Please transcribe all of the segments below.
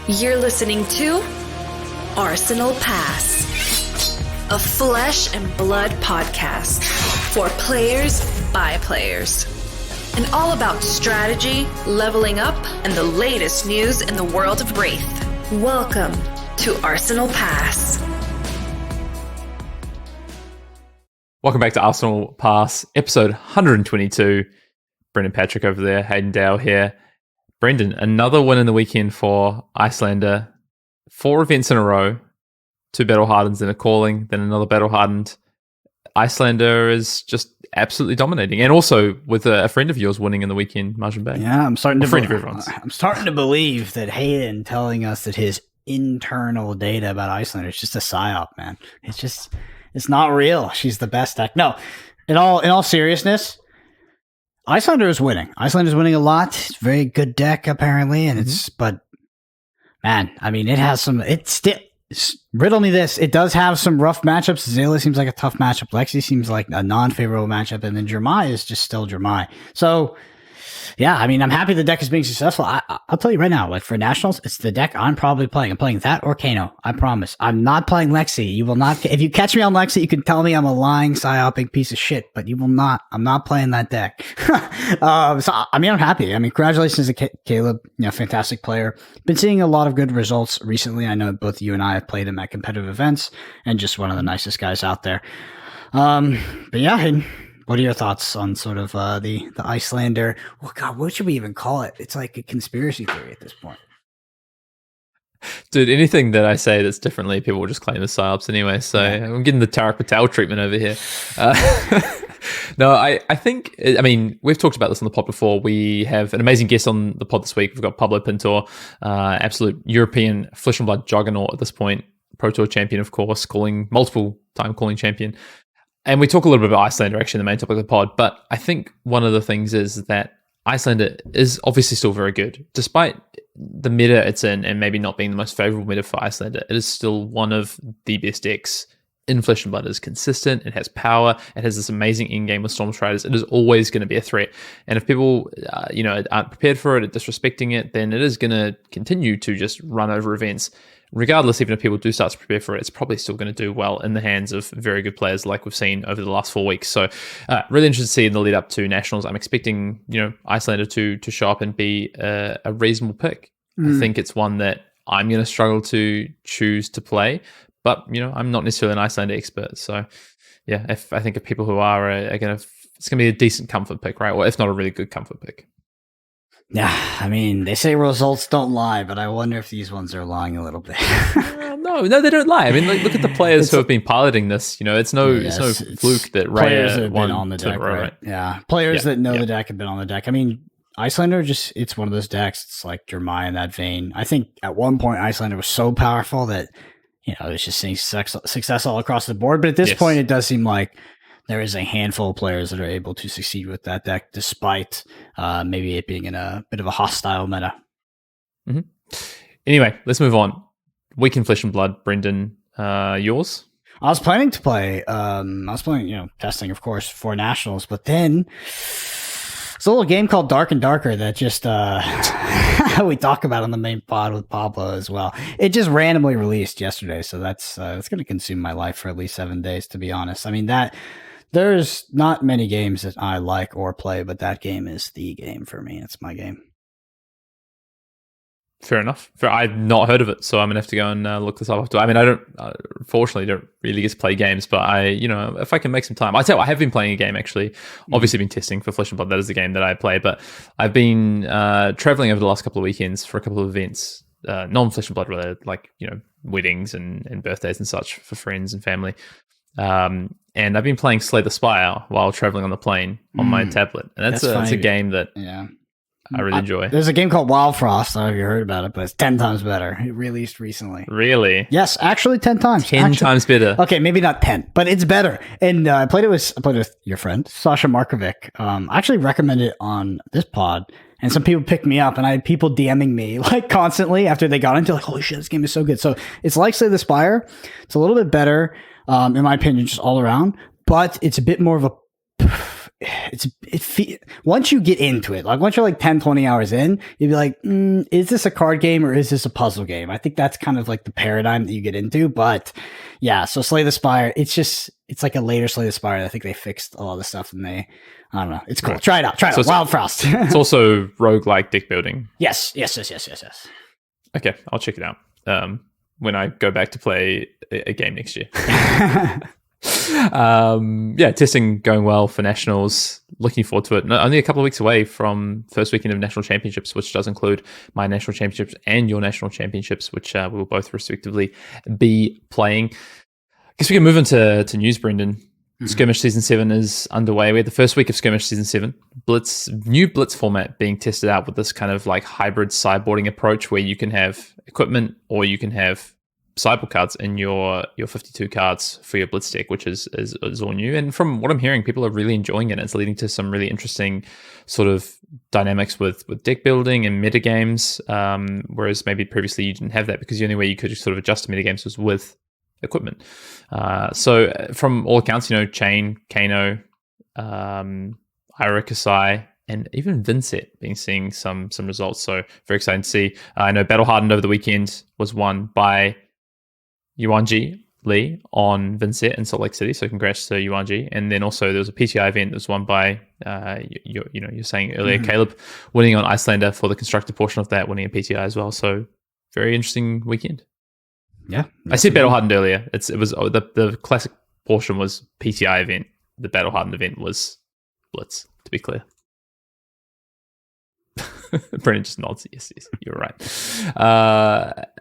You're listening to Arsenal Pass, a flesh and blood podcast for players by players. And all about strategy, leveling up, and the latest news in the world of Wraith. Welcome to Arsenal Pass. Welcome back to Arsenal Pass, episode 122. Brendan Patrick over there, Hayden Dow here. Brendan, another win in the weekend for Iyslander. 4 events in a row, 2 battle hardens, then a calling, then another battle hardened. Iyslander is just absolutely dominating, and also with a friend of yours winning in the weekend, Marjan Bay. Yeah, I'm starting to believe that Hayden telling us that his internal data about Iyslander is just a psyop, man. It's not real. She's the best deck. No, in all seriousness, Iyslander is winning. Iyslander is winning a lot. It's a very good deck apparently, and but man, I mean, it has some. Riddle me this. It does have some rough matchups. Zayla seems like a tough matchup. Lexi seems like a non-favorable matchup. And then Jermai is just still Jermai. So, yeah, I mean, I'm happy the deck is being successful. I'll tell you right now, like for Nationals, it's the deck I'm probably playing. I'm playing that or Kano. I promise. I'm not playing Lexi. You will not. If you catch me on Lexi, you can tell me I'm a lying, psyopic piece of shit, but you will not. I'm not playing that deck. So, I mean, I'm happy. I mean, congratulations to Caleb. Fantastic player. Been seeing a lot of good results recently. I know both you and I have played him at competitive events and just one of the nicest guys out there. But yeah, Hayden, what are your thoughts on sort of the Iyslander? Oh God, what should we even call it? It's like a conspiracy theory at this point. Dude, anything that I say that's differently, people will just claim as psyops anyway. So yeah. I'm getting the Tarak Patel treatment over here. No, I think, I mean, we've talked about this on the pod before. We have an amazing guest on the pod this week. We've got Pablo Pintor, absolute European flesh and blood juggernaut at this point. Pro Tour champion, of course, multiple time calling champion. And we talk a little bit about Iyslander, actually, in the main topic of the pod. But I think one of the things is that Iyslander is obviously still very good. Despite the meta it's in and maybe not being the most favorable meta for Iyslander, it is still one of the best decks in Flesh and Blood. It is consistent, it has power, it has this amazing in-game with Storm Striders. It is always going to be a threat. And if people aren't prepared for it, disrespecting it, then it is going to continue to just run over events. Regardless, even if people do start to prepare for it, it's probably still going to do well in the hands of very good players like we've seen over the last 4 weeks. So really interested to see in the lead up to Nationals. I'm expecting, Iyslander to show up and be a reasonable pick. I think it's one that I'm going to struggle to choose to play, but, I'm not necessarily an Iyslander expert. So yeah, I think if people who are going to, it's going to be a decent comfort pick, right? Or if not a really good comfort pick. Yeah, I mean, they say results don't lie, but I wonder if these ones are lying a little bit. No, they don't lie. I mean, look at the players who have been piloting this. It's no fluke that Raya won on the deck, right? Yeah, players that know the deck have been on the deck. I mean, Iyslander it's one of those decks. It's like Jermai in that vein. I think at one point Iyslander was so powerful that it's just seeing success all across the board. But at this point, it does seem like there is a handful of players that are able to succeed with that deck, despite maybe it being in a bit of a hostile meta. Mm-hmm. Anyway, let's move on. Week in Flesh and Blood, Brendan, yours? I was planning to play. Testing, of course, for Nationals, but then it's a little game called Dark and Darker that just we talk about on the main pod with Pablo as well. It just randomly released yesterday, so that's going to consume my life for at least 7 days, to be honest. I mean there's not many games that I like or play, but that game is the game for me. It's my game. Fair enough. I've not heard of it, so I'm gonna have to go and look this up. I mean, I unfortunately don't really get to play games, but if I can make some time, I tell you, I have been playing a game actually. Obviously, been testing for Flesh and Blood. That is the game that I play, but I've been traveling over the last couple of weekends for a couple of events, non-Flesh and Blood related, like weddings and birthdays and such for friends and family. And I've been playing Slay the Spire while traveling on the plane on my tablet, and that's a game that I really enjoy. There's a game called Wild Frost. I don't know if you heard about it, but it's 10 times better. It released recently. Really? Yes, actually 10 times. 10 times better. Okay, maybe not 10, but it's better. And I played it with your friend, Sasha Markovic. I actually recommended it on this pod, and some people picked me up, and I had people DMing me like constantly after they got into like, holy shit, this game is so good. So it's like Slay the Spire. It's a little bit better, in my opinion, just all around, but it's a bit more of a once you get into it, like once you're like 10, 20 hours in, you'd be like, is this a card game or is this a puzzle game? I think that's kind of like the paradigm that you get into. But yeah, so Slay the Spire, it's like a later Slay the Spire. I think they fixed a lot of the stuff and I don't know. It's cool. Right. Try it out. Wild Frost. It's also roguelike deck building. Yes. Okay, I'll check it out when I go back to play a game next year. Testing going well for Nationals. Looking forward to it. Only a couple of weeks away from first weekend of National Championships, which does include my National Championships and your National Championships, which we will both respectively be playing. I guess we can move into news, Brendan. Skirmish Season 7 is underway. We had the first week of Skirmish Season 7. New Blitz format being tested out with this kind of like hybrid sideboarding approach where you can have equipment or you can have sideboard cards in your 52 cards for your Blitz deck, which is all new. And from what I'm hearing, people are really enjoying it. It's leading to some really interesting sort of dynamics with deck building and metagames, whereas maybe previously you didn't have that because the only way you could sort of adjust to metagames was with equipment. So from all accounts, Chain, Kano, Ira Kasai, and even Vincent seeing some results. So very exciting to see. I know Battle Hardened over the weekend was won by Yuanji Lee on Vincent in Salt Lake City. So congrats to Yuanji. And then also there was a PTI event that was won by, you're saying earlier, Caleb winning on Iyslander for the constructed portion of that, winning a PTI as well. So very interesting weekend. Yeah. I said Battle Hardened earlier. It was the classic portion was PTI event. The Battle Hardened event was Blitz, to be clear. Brennan just nods. Yes, you're right.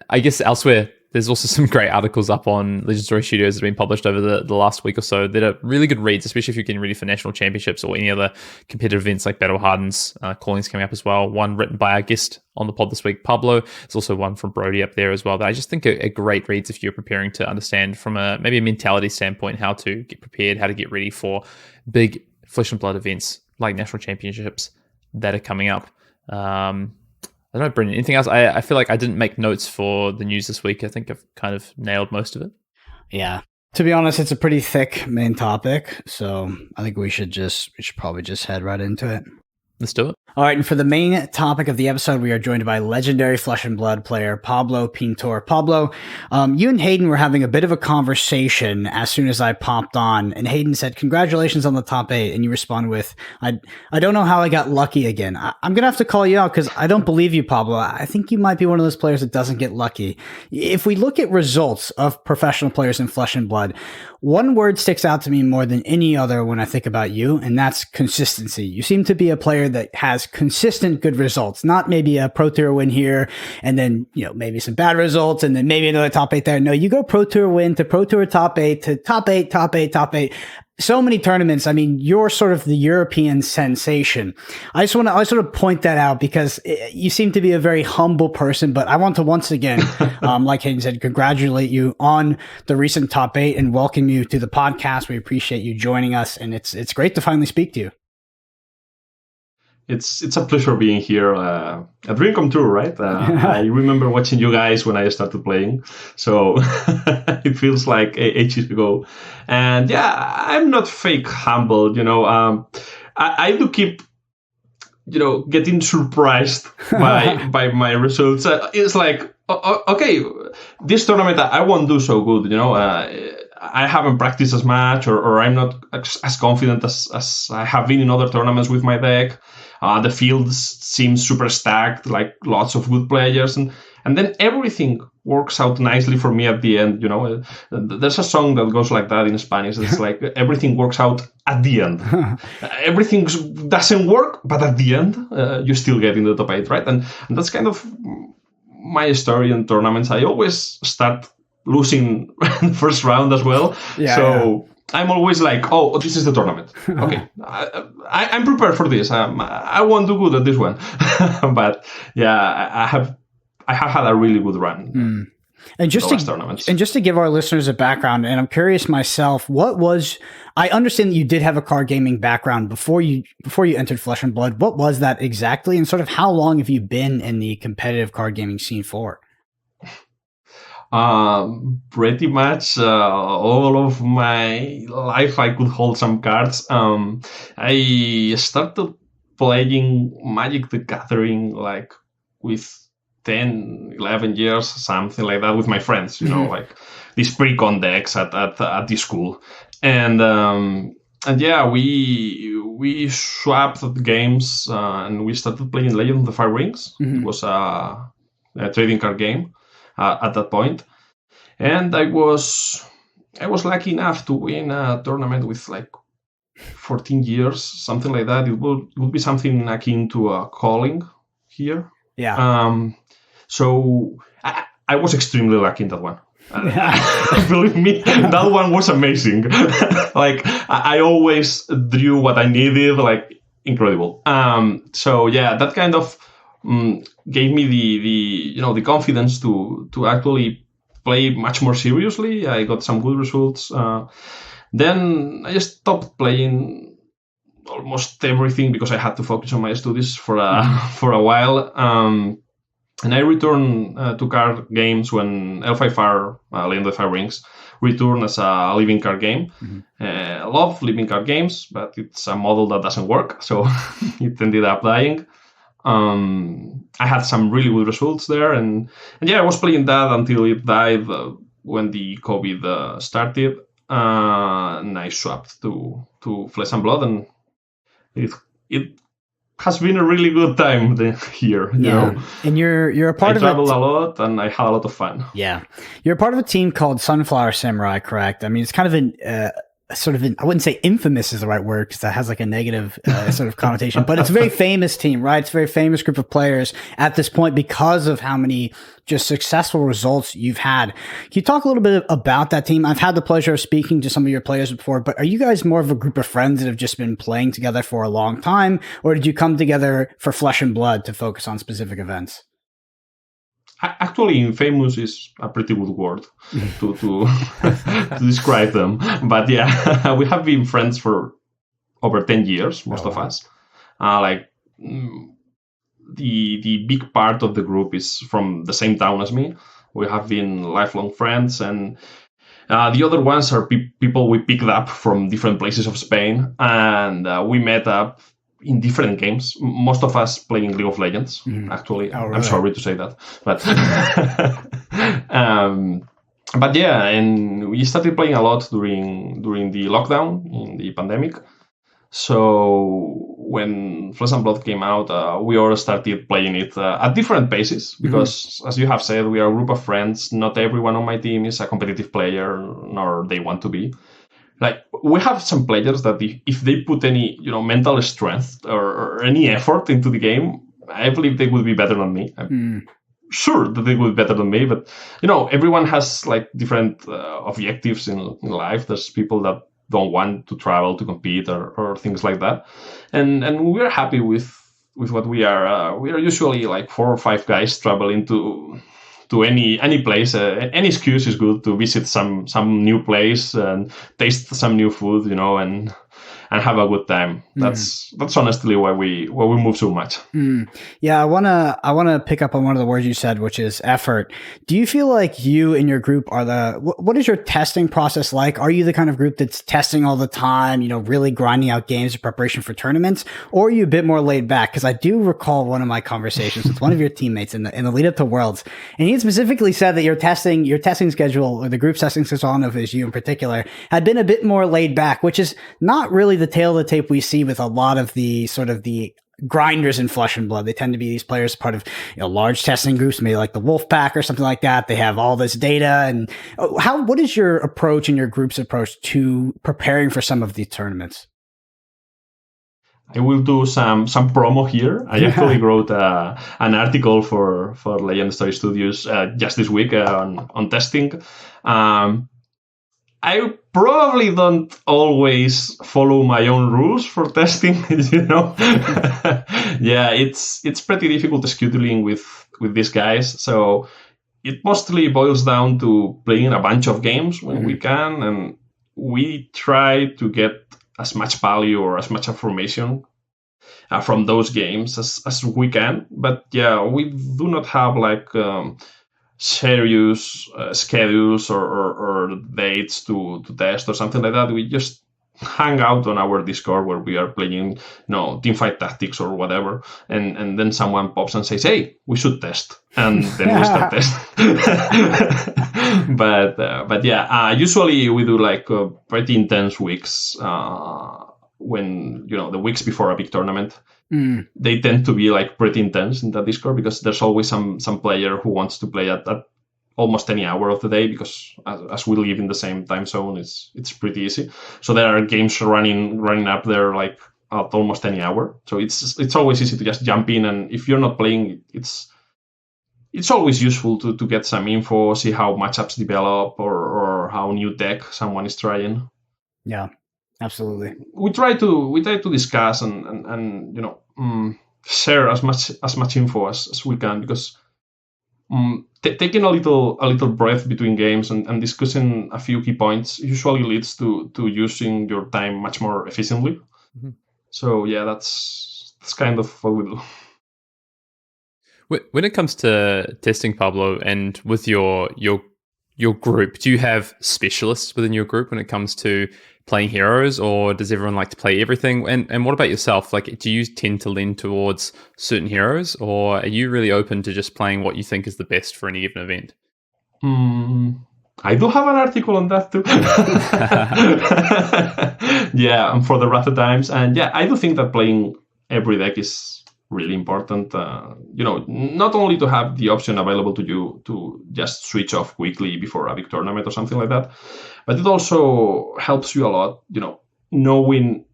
I guess elsewhere, there's also some great articles up on Legend Story Studios that have been published over the last week or so that are really good reads, especially if you're getting ready for national championships or any other competitive events like Battle Harden's. Calling's coming up as well. One written by our guest on the pod this week, Pablo. There's also one from Brody up there as well that I just think are great reads if you're preparing to understand from maybe a mentality standpoint how to get prepared, how to get ready for big flesh and blood events like national championships that are coming up. I don't know, Brendan, anything else? I feel like I didn't make notes for the news this week. I think I've kind of nailed most of it. Yeah. To be honest, it's a pretty thick main topic. So I think we should probably just head right into it. Let's do it. All right, and for the main topic of the episode, we are joined by legendary Flesh and Blood player Pablo Pintor. Pablo, you and Hayden were having a bit of a conversation as soon as I popped on, and Hayden said, "Congratulations on the top 8," and you respond with, I don't know how I got lucky again. I'm going to have to call you out because I don't believe you, Pablo. I think you might be one of those players that doesn't get lucky. If we look at results of professional players in Flesh and Blood, one word sticks out to me more than any other when I think about you, and that's consistency. You seem to be a player that has consistent good results, not maybe a Pro Tour win here and then, maybe some bad results and then maybe another top 8 there. No, you go Pro Tour win to Pro Tour top 8 to top 8, top 8, top 8. So many tournaments. I mean, you're sort of the European sensation. I just want to sort of point that out because you seem to be a very humble person, but I want to once again, like Hayden said, congratulate you on the recent top 8 and welcome you to the podcast. We appreciate you joining us, and it's great to finally speak to you. It's a pleasure being here. A dream come true, right? I remember watching you guys when I started playing, so it feels like ages ago. And yeah, I'm not fake humble, I do keep, getting surprised by my results. It's like, okay, this tournament I won't do so good, I haven't practiced as much, or I'm not as confident as I have been in other tournaments with my deck. The field seems super stacked, like lots of good players, and then everything works out nicely for me at the end. There's a song that goes like that in Spanish. It's like everything works out at the end. Everything doesn't work, but at the end, you still get in the top 8, right? And that's kind of my story in tournaments. I always start losing the first round as well. So I'm always like, oh, this is the tournament. Okay, I'm prepared for this. I won't do good at this one. But yeah, I have had a really good run. And just to give our listeners a background, and I'm curious myself, I understand that you did have a card gaming background before you entered Flesh and Blood. What was that exactly, and sort of how long have you been in the competitive card gaming scene for? Pretty much all of my life I could hold some cards. I started playing Magic the Gathering like with 10, 11 years, something like that, with my friends, like these pre-con decks at the school. And yeah, we swapped games and we started playing Legend of the Five Rings. It was a trading card game at that point. And I was lucky enough to win a tournament with like 14 years, something like that. It would be something akin to a calling here. Yeah. So I was extremely lucky in that one. Believe me, that one was amazing. Like I always drew what I needed, like incredible. So yeah, that kind of gave me the confidence to actually play much more seriously. I got some good results. Then I just stopped playing almost everything because I had to focus on my studies for a while. And I returned to card games when L5R, Land of the Five Rings, returned as a living card game. I love living card games, but it's a model that doesn't work, so it ended up dying. I had some really good results there, and yeah, I was playing that until it died when the COVID started, and I swapped to Flesh and Blood, and it has been a really good time here. You know? And you're a part I of traveled a lot, and I had a lot of fun. Yeah, you're a part of a team called Sunflower Samurai, correct? I mean, it's kind of I wouldn't say infamous is the right word because that has like a negative sort of connotation, but it's a very famous team, right? It's a very famous group of players at this point because of how many just successful results you've had. Can you talk a little bit about that team? I've had the pleasure of speaking to some of your players before, but are you guys more of a group of friends that have just been playing together for a long time, or did you come together for Flesh and Blood to focus on specific events? Actually, infamous is a pretty good word to to describe them. But yeah, we have been friends for over 10 years, most of us. The big part of the group is from the same town as me. We have been lifelong friends, and the other ones are people we picked up from different places of Spain, and we met up in different games. Most of us playing League of Legends, actually. Oh, really? I'm sorry to say that. But yeah, and we started playing a lot during the lockdown, in the pandemic. So when Flesh and Blood came out, we all started playing it at different paces because, as you have said, we are a group of friends. Not everyone on my team is a competitive player, nor they want to be. Like, we have some players that if they put any, mental strength or any effort into the game, I believe they would be better than me. I'm sure that they would be better than me, but, everyone has like different objectives in life. There's people that don't want to travel to compete or things like that. And we're happy with what we are. We are usually like 4 or 5 guys traveling to any place. Any excuse is good to visit some new place and taste some new food, and have a good time. That's honestly why we move so much. Yeah, I wanna pick up on one of the words you said, which is effort. Do you feel like you and your group are what is your testing process like? Are you the kind of group that's testing all the time, really grinding out games in preparation for tournaments, or are you a bit more laid back? Because I do recall one of my conversations with one of your teammates in the lead up to Worlds, and he specifically said that your testing schedule, or the group's testing schedule, I don't know if it was you in particular, had been a bit more laid back, which is not really the tail of the tape we see with a lot of the sort of the grinders in Flesh and Blood. They tend to be these players part of large testing groups, maybe like the Wolf Pack or something like that. They have all this data. And what is your approach and your group's approach to preparing for some of these tournaments? I will do some promo here. I actually wrote an article for Legend Story Studios just this week on testing. I probably don't always follow my own rules for testing, Yeah, it's pretty difficult scheduling with these guys. So it mostly boils down to playing a bunch of games when we can, and we try to get as much value or as much information from those games as we can. But yeah, we do not have like serious schedules or dates to test or something like that, we just hang out on our Discord where we are playing, teamfight tactics or whatever, and then someone pops and says, "Hey, we should test," and then we start test. But yeah, usually we do like pretty intense weeks when the weeks before a big tournament. They tend to be like pretty intense in that Discord because there's always some player who wants to play at almost any hour of the day, because as we live in the same time zone, it's pretty easy. So there are games running up there like at almost any hour. So it's always easy to just jump in, and if you're not playing, it's always useful to get some info, see how matchups develop or how new deck someone is trying. Yeah, absolutely. We try to discuss and share as much info as we can, because taking a little breath between games and discussing a few key points usually leads to using your time much more efficiently. Mm-hmm. So yeah, that's kind of what we do. When it comes to testing, Pablo, and with your group, do you have specialists within your group when it comes to playing heroes, or does everyone like to play everything? And what about yourself? Like, do you tend to lean towards certain heroes, or are you really open to just playing what you think is the best for any given event? I do have an article on that too. Yeah, and for the Wrath of Times. And yeah, I do think that playing every deck is really important. Not only to have the option available to you to just switch off quickly before a big tournament or something like that, but it also helps you a lot, knowing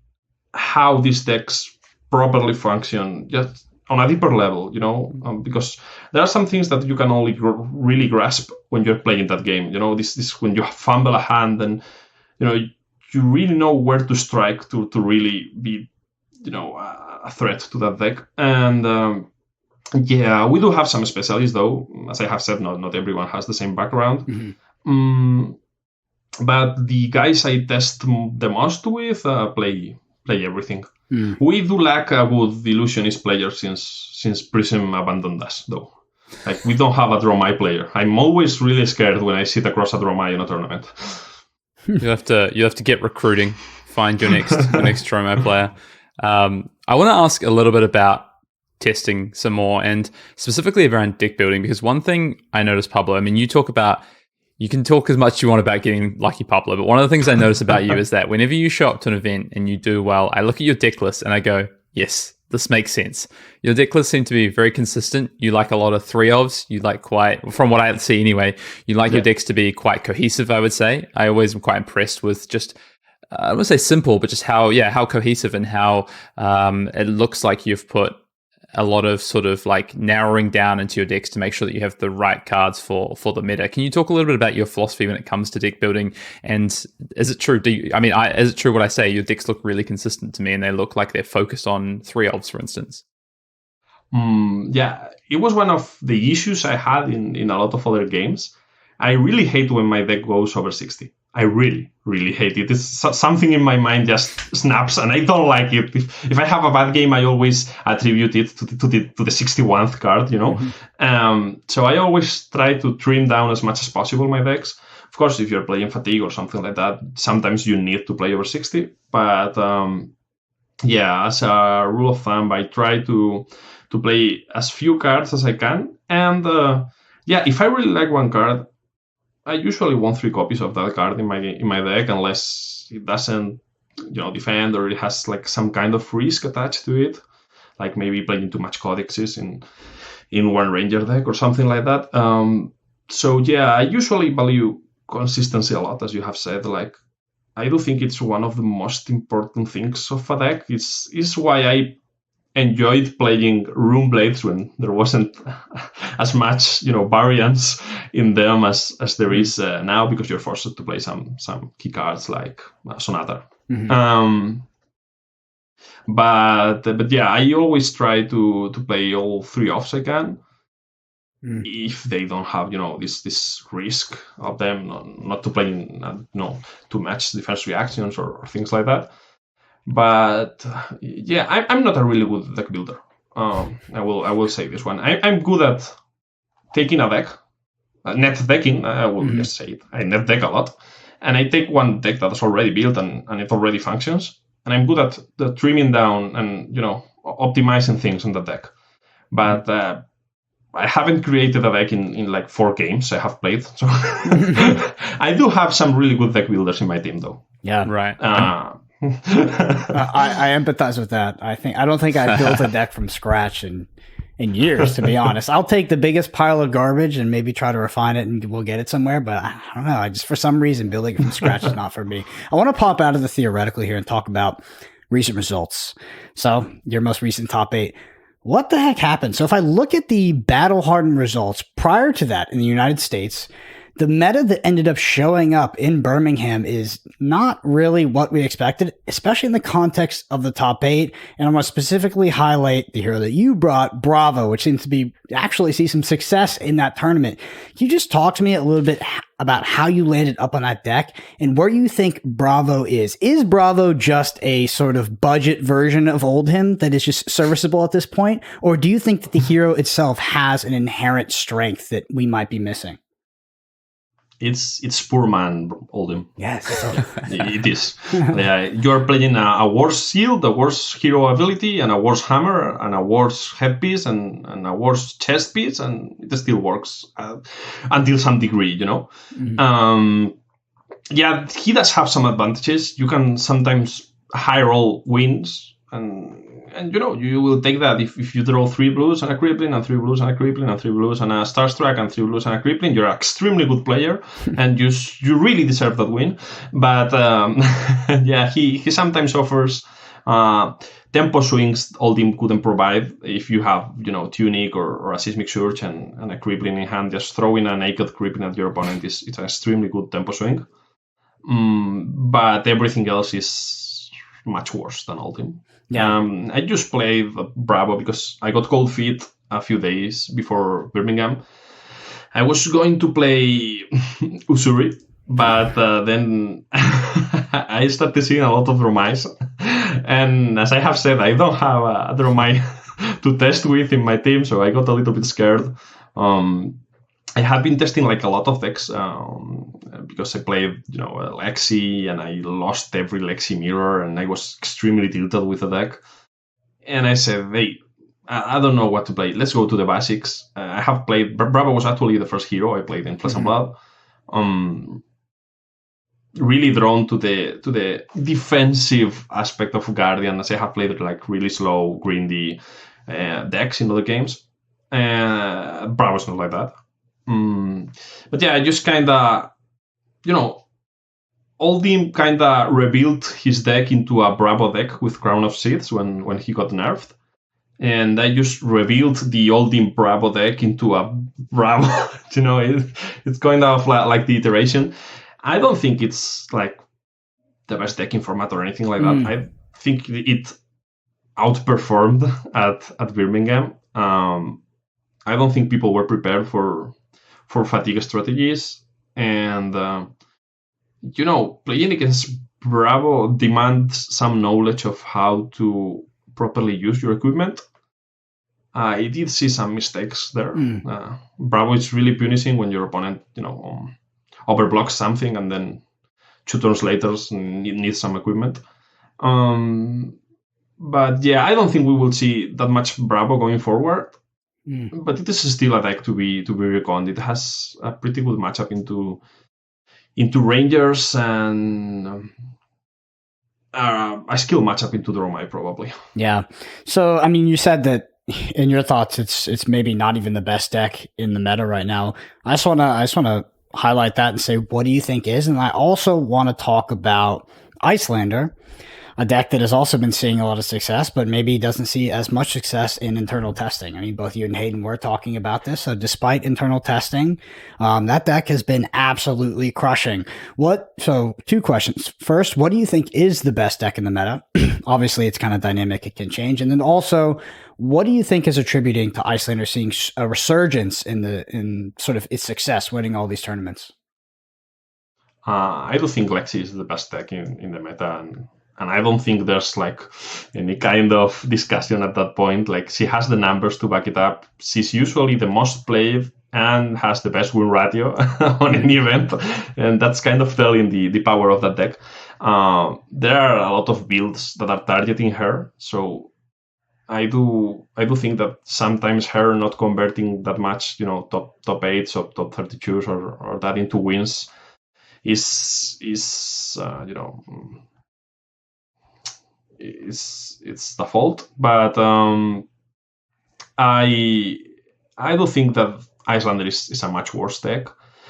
how these decks properly function just on a deeper level, because there are some things that you can only really grasp when you're playing that game. This when you fumble a hand and, you really know where to strike to really be, a threat to that deck. And yeah, we do have some specialists, though. As I have said, not everyone has the same background. Mm-hmm. But the guys I test the most with play everything. We do lack a good illusionist player since Prism abandoned us, though. Like, we don't have a Dromai player. I'm always really scared when I sit across a Dromai in a tournament. You have to get recruiting, find your next Dromai player. I want to ask a little bit about testing some more, and specifically around deck building, because one thing I noticed, Pablo, I mean, you can talk as much as you want about getting lucky, Pablo, but one of the things I notice about you is that whenever you show up to an event and you do well, I look at your deck list and I go, yes, this makes sense. Your deck lists seem to be very consistent. You like a lot of 3-ofs. You like from what I see anyway, you like your decks to be quite cohesive, I would say. I always am quite impressed with just, I don't want to say simple, but just how cohesive and how it looks like you've put a lot of sort of like narrowing down into your decks to make sure that you have the right cards for the meta. Can you talk a little bit about your philosophy when it comes to deck building? And is it true? Is it true what I say? Your decks look really consistent to me, and they look like they're focused on 3-ofs, for instance. Yeah, it was one of the issues I had in a lot of other games. I really hate when my deck goes over 60. I really, really hate it. It's something in my mind just snaps, and I don't like it. If I have a bad game, I always attribute it to the 61th card, Mm-hmm. So I always try to trim down as much as possible my decks. Of course, if you're playing Fatigue or something like that, sometimes you need to play over 60. But yeah, as a rule of thumb, I try to play as few cards as I can. And yeah, if I really like one card, I usually want 3 copies of that card in my deck, unless it doesn't, defend, or it has like some kind of risk attached to it, like maybe playing too much codexes in one ranger deck or something like that. So yeah, I usually value consistency a lot, as you have said. Like, I do think it's one of the most important things of a deck. It's why I enjoyed playing Rune Blades when there wasn't as much, variance in them as there is now, because you're forced to play some key cards like Sonata. Mm-hmm. But yeah, I always try to play all 3-offs I can, if they don't have this risk of them not to play too much defense reactions or things like that. But yeah, I'm not a really good deck builder. I will say this one. I'm good at taking a deck, net decking. I will just say it. I net deck a lot, and I take one deck that is already built and it already functions, and I'm good at the trimming down and optimizing things on the deck. But I haven't created a deck in like 4 games I have played, so I do have some really good deck builders in my team, though. Yeah, Right. I empathize with that. I don't think I built a deck from scratch in years, to be honest. I'll take the biggest pile of garbage and maybe try to refine it and we'll get it somewhere. But I don't know. I just, for some reason, building it from scratch is not for me. I want to pop out of the theoretical here and talk about recent results. So your most recent top 8. What the heck happened? So if I look at the battle-hardened results prior to that in the United States, the meta that ended up showing up in Birmingham is not really what we expected, especially in the context of the top 8. And I want to specifically highlight the hero that you brought, Bravo, which seems to be actually see some success in that tournament. Can you just talk to me a little bit about how you landed up on that deck and where you think Bravo is? Is Bravo just a sort of budget version of Oldhim that is just serviceable at this point? Or do you think that the hero itself has an inherent strength that we might be missing? It's poor man, Oldhim. Yes. It is. You're playing a worse shield, a worse hero ability, and a worse hammer, and a worse headpiece, and a worse chest piece, and it still works until some degree, Mm-hmm. He does have some advantages. You can sometimes high roll wins, and you will take that if you draw 3 blues and a crippling and 3 blues and a crippling and 3 blues and a starstruck and 3 blues and a crippling. You're an extremely good player and you really deserve that win. But he sometimes offers tempo swings Oldhim couldn't provide. If you have Tunic or a Seismic Surge and a crippling in hand, just throwing a naked crippling at your opponent it's an extremely good tempo swing. But everything else is much worse than Oldhim. Yeah. I just played Bravo because I got cold feet a few days before Birmingham. I was going to play Usuri, but then I started seeing a lot of Dromais. And as I have said, I don't have a Dromai to test with in my team, so I got a little bit scared. I have been testing like a lot of decks because I played, Lexi, and I lost every Lexi mirror, and I was extremely tilted with the deck. And I said, hey, I don't know what to play. Let's go to the basics. I have played. Bravo was actually the first hero I played in Flesh and Blood. Really drawn to the defensive aspect of Guardian, as I have played like really slow, grindy decks in other games. Bravo's not like that. But yeah, I just kind of, Oldhim kind of rebuilt his deck into a Bravo deck with Crown of Siths when he got nerfed. And I just rebuilt the Oldhim Bravo deck into a Bravo. It's kind of like the iteration. I don't think it's like the best decking format or anything like that. I think it outperformed at Birmingham. I don't think people were prepared for fatigue strategies, and playing against Bravo demands some knowledge of how to properly use your equipment. I did see some mistakes there. Bravo is really punishing when your opponent overblocks something and then 2 turns later needs some equipment. But yeah, I don't think we will see that much Bravo going forward. But it is still a deck to be reckoned. It has a pretty good matchup into Rangers and a skill matchup into Dromai probably. Yeah. So I mean, you said that in your thoughts, it's maybe not even the best deck in the meta right now. I just wanna highlight that and say, what do you think is? And I also want to talk about Iyslander, a deck that has also been seeing a lot of success, but maybe doesn't see as much success in internal testing. I mean, both you and Hayden were talking about this. So despite internal testing, that deck has been absolutely crushing. So 2 questions. First, what do you think is the best deck in the meta? Obviously, it's kind of dynamic. It can change. And then also, what do you think is attributing to Iyslander seeing a resurgence in sort of its success, winning all these tournaments? I do think Lexi is the best deck in the meta, and I don't think there's like any kind of discussion at that point. Like, she has the numbers to back it up. She's usually the most played and has the best win ratio on any event, and that's kind of telling the power of that deck. There are a lot of builds that are targeting her, so I do think that sometimes her not converting that much, top 8s or top 32s or that into wins is it's the fault. But I do think that Iyslander is a much worse deck.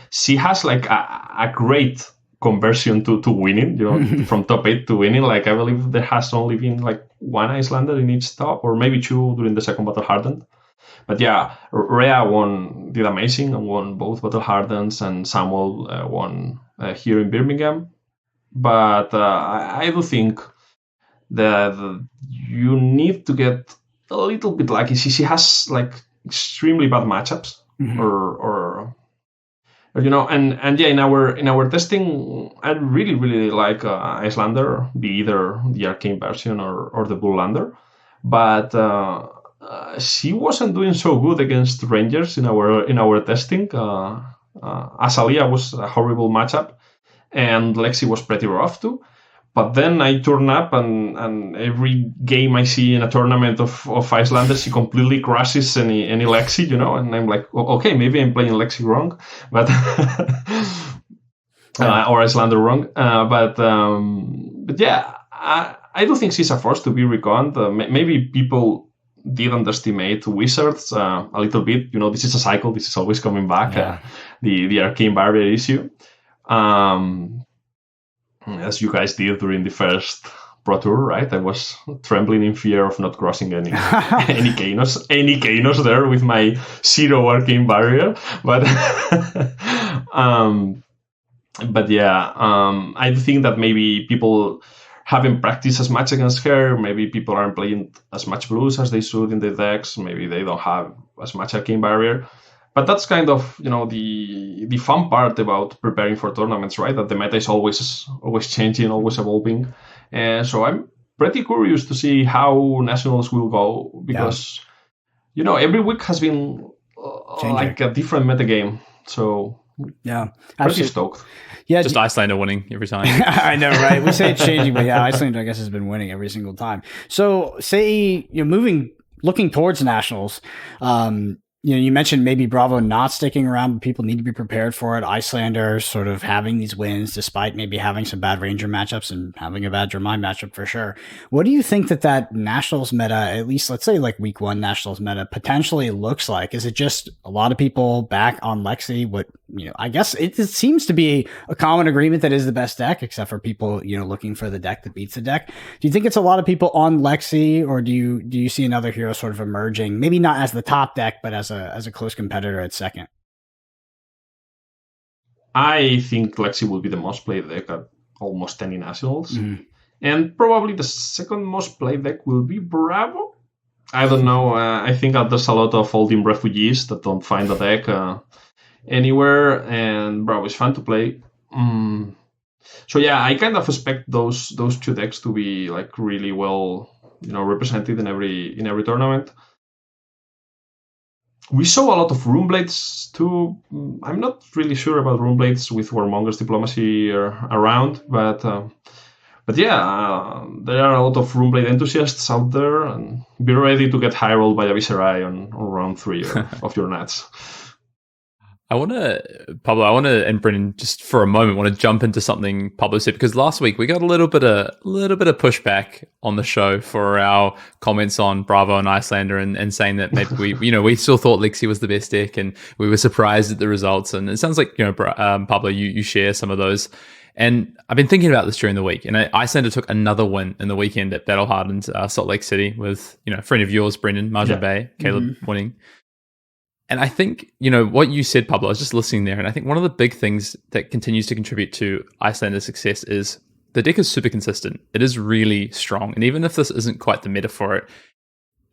She has like a great conversion to winning, from top 8 to winning. Like, I believe there has only been like one Iyslander in each top, or maybe 2 during the second Battle Hardened. But yeah, Rhea did amazing and won both Battle Hardens, and Samuel won here in Birmingham. But I do think that you need to get a little bit lucky. She has like extremely bad matchups, or and yeah, in our testing, I really like Iyslander, be either the arcane version or the Bullander, but she wasn't doing so good against Rangers in our testing. Azalea was a horrible matchup, and Lexi was pretty rough too. But then I turn up, and every game I see in a tournament of Iyslander, she completely crushes any Lexi, and I'm like, okay, maybe I'm playing Lexi wrong, but or Iyslander wrong. But yeah, I do think she's a force to be reckoned. Maybe people did underestimate Wizards a little bit. This is a cycle. This is always coming back. Yeah. The arcane barrier issue. As you guys did during the first Pro Tour, right? I was trembling in fear of not crossing any Kanos there with my 0 arcane barrier. But but yeah, I think that maybe people haven't practiced as much against her. Maybe people aren't playing as much blues as they should in the decks. Maybe they don't have as much arcane barrier. But that's kind of, the fun part about preparing for tournaments, right? That the meta is always changing, always evolving. And so I'm pretty curious to see how Nationals will go, because, every week has been like a different meta game. So yeah, pretty stoked. Yeah, just Iyslander winning every time. I know, right? We say it's changing, but yeah, Iyslander, I guess, has been winning every single time. So say looking towards Nationals, you mentioned maybe Bravo not sticking around, but people need to be prepared for it. Iyslander sort of having these wins despite maybe having some bad Ranger matchups and having a bad Jermaine matchup for sure. What do you think that Nationals meta, at least let's say like week 1 Nationals meta, potentially looks like? Is it just a lot of people back on Lexi? I guess it seems to be a common agreement that is the best deck, except for people, looking for the deck that beats the deck. Do you think it's a lot of people on Lexi, or do you see another hero sort of emerging, maybe not as the top deck, but as a close competitor at second? I think Lexi will be the most played deck at almost any Nationals. And probably the second most played deck will be Bravo. I don't know. I think that there's a lot of holding refugees that don't find the deck anywhere, and Bravo is fun to play. So yeah, I kind of expect those 2 decks to be like really well, represented in every tournament. We saw a lot of Runeblades too. I'm not really sure about Runeblades with Warmonger's Diplomacy around, but yeah, there are a lot of Runeblade enthusiasts out there, and be ready to get high rolled by a Viserai on round 3 of your Nats. Pablo, and Brendan, just for a moment, want to jump into something Pablo said, because last week we got a little bit of pushback on the show for our comments on Bravo and Iyslander, and saying that maybe we still thought Lexi was the best deck, and we were surprised at the results. And it sounds like, Pablo, you share some of those. And I've been thinking about this during the week, and Iyslander took another win in the weekend at Battle Hardened, Salt Lake City, with, a friend of yours, Brendan, Margin Bay, Caleb winning. And I think, what you said, Pablo, I was just listening there, and I think one of the big things that continues to contribute to Iyslander's success is the deck is super consistent. It is really strong. And even if this isn't quite the meta for it,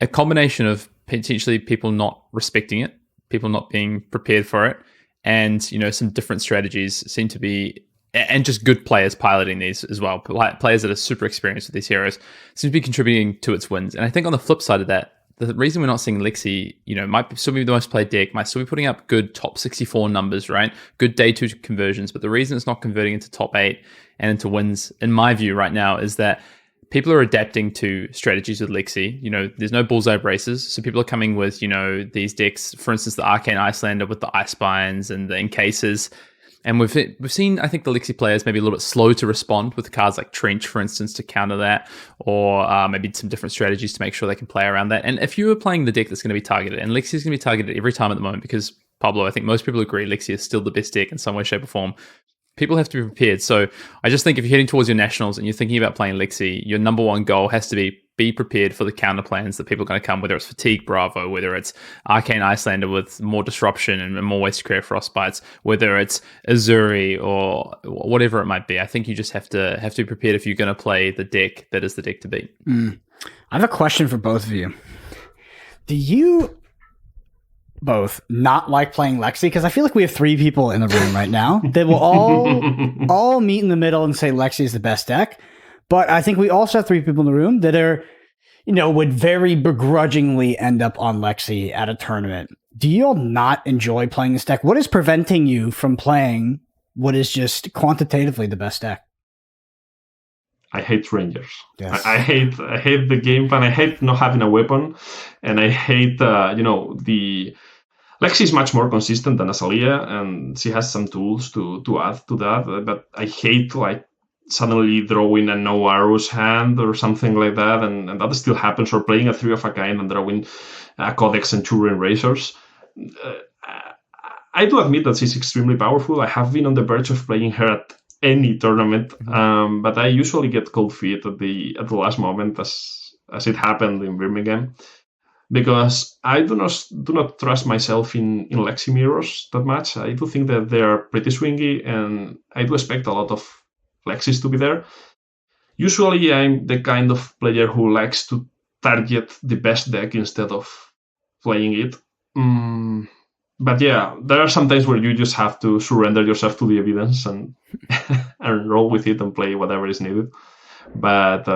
a combination of potentially people not respecting it, people not being prepared for it, and, some different strategies seem to be, and just good players piloting these as well, players that are super experienced with these heroes, seem to be contributing to its wins. And I think on the flip side of that, the reason we're not seeing Lixie, might still be the most played deck, might still be putting up good top 64 numbers, right? Good day 2 conversions. But the reason it's not converting into top 8 and into wins, in my view right now, is that people are adapting to strategies with Lixie. There's no bullseye braces. So people are coming with, these decks, for instance, the Arcane Iyslander with the Ice Spines and the Encases. And we've seen, I think, the Lixie players maybe a little bit slow to respond with cards like Trench, for instance, to counter that, or maybe some different strategies to make sure they can play around that. And if you were playing the deck that's going to be targeted, and Lixie is going to be targeted every time at the moment, because, Pablo, I think most people agree Lixie is still the best deck in some way, shape, or form. People have to be prepared. So I just think if you're heading towards your nationals and you're thinking about playing Lixie, your number one goal has to be prepared for the counter plans that people are going to come, whether it's Fatigue Bravo, whether it's Arcane Iyslander with more disruption and more ways to create frostbites, whether it's Azuri or whatever it might be. I think you just have to be prepared if you're going to play the deck that is the deck to beat. I have a question for both of you. Do you both not like playing Lexi? Because I feel like we have 3 people in the room right now that will all meet in the middle and say Lexi is the best deck. But I think we also have 3 people in the room that are, would very begrudgingly end up on Lexi at a tournament. Do you all not enjoy playing this deck? What is preventing you from playing what is just quantitatively the best deck? I hate Rangers. Yes. I hate the game plan. I hate not having a weapon, and I hate the Lexi is much more consistent than Azalea, and she has some tools to add to that. But I hate suddenly drawing a no arrows hand or something like that, and that still happens. Or playing a 3 of a kind and drawing a Codex and 2 Rain Razors. I do admit that she's extremely powerful. I have been on the verge of playing her at any tournament, but I usually get cold feet at the last moment, as it happened in Birmingham, because I do not trust myself in Lexi mirrors that much. I do think that they are pretty swingy, and I do expect a lot of Lexis to be there. Usually, I'm the kind of player who likes to target the best deck instead of playing it. But yeah, there are some times where you just have to surrender yourself to the evidence and and roll with it and play whatever is needed. But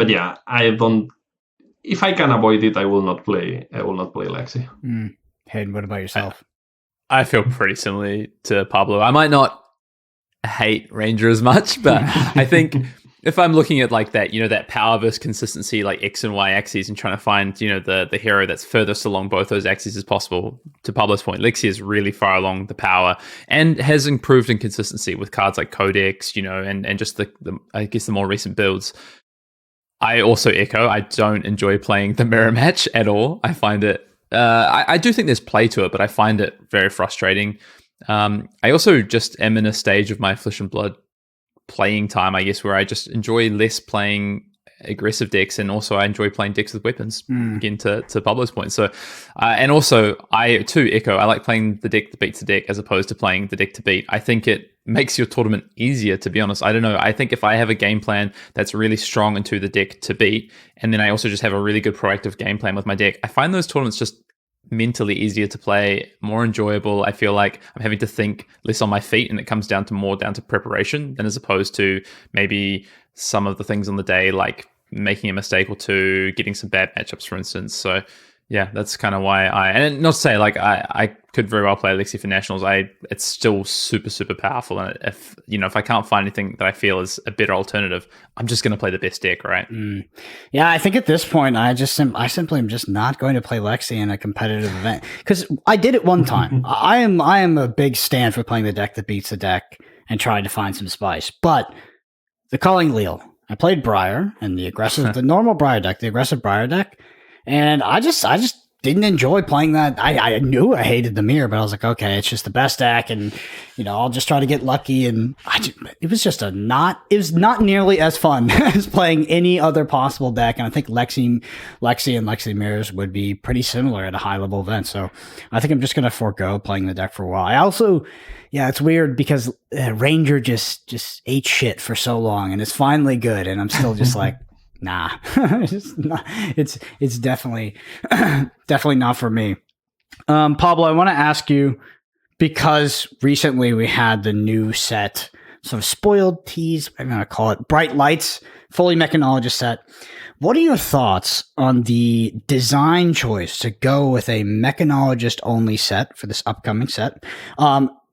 yeah, I don't. If I can avoid it, I will not play. I will not play Lexi. Hayden, what about yourself? I feel pretty similarly to Pablo. I might not hate Ranger as much, but I think if I'm looking at like that, that power versus consistency, like X and Y axes, and trying to find, the hero that's furthest along both those axes as possible, to Pablo's point, Lexi is really far along the power and has improved in consistency with cards like Codex, and just the I guess the more recent builds. I also echo, I don't enjoy playing the mirror match at all. I find it, I do think there's play to it, but I find it very frustrating. I also just am in a stage of my Flesh and Blood playing time, I guess, where I just enjoy less playing aggressive decks, and also I enjoy playing decks with weapons, again, to Pablo's point. So, and also I too echo, I like playing the deck that beats the deck as opposed to playing the deck to beat. I think it makes your tournament easier, to be honest. I don't know. I think if I have a game plan that's really strong into the deck to beat, and then I also just have a really good proactive game plan with my deck, I find those tournaments just mentally easier to play, more enjoyable. I feel like I'm having to think less on my feet, and it comes down to preparation than as opposed to maybe some of the things on the day, like making a mistake or two, getting some bad matchups, for instance. So yeah, that's kind of why and not to say like I could very well play Lexi for nationals. It's still super, super powerful. And if I can't find anything that I feel is a better alternative, I'm just going to play the best deck, right? Yeah, I think at this point, I simply am just not going to play Lexi in a competitive event, because I did it one time. I am a big stand for playing the deck that beats the deck and trying to find some spice. But the Culling Leal, I played Briar and the normal Briar deck, the aggressive Briar deck. And I just didn't enjoy playing that. I knew I hated the mirror, but I was like, okay, it's just the best deck, and I'll just try to get lucky. And it was not nearly as fun as playing any other possible deck. And I think Lexi and Lexi mirrors would be pretty similar at a high level event. So I think I'm just gonna forego playing the deck for a while. I also, it's weird because Ranger just ate shit for so long, and it's finally good, and I'm still just like. Nah, it's definitely not for me. Pablo, I want to ask you, because recently we had the new set sort of spoiled teas, I'm going to call it bright lights, fully Mechanologist set. What are your thoughts on the design choice to go with a Mechanologist only set for this upcoming set?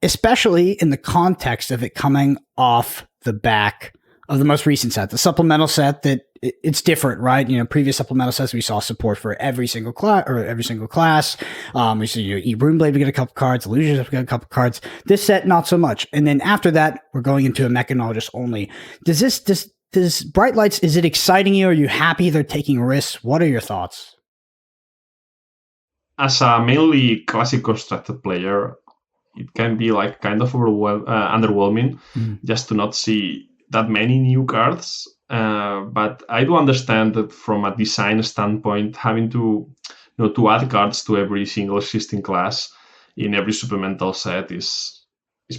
Especially in the context of it coming off the back of the most recent set, the supplemental set that it's different, right? Previous supplemental sets, we saw support for every single class. We see Runeblade, we get a couple cards, Illusions, we get a couple cards. This set, not so much. And then after that, we're going into a Mechanologist only. Does Bright Lights, is it exciting you? Are you happy they're taking risks? What are your thoughts? As a mainly classic constructed player, it can be like kind of underwhelming just to not see that many new cards. But I do understand that from a design standpoint, having to add cards to every single existing class in every supplemental set is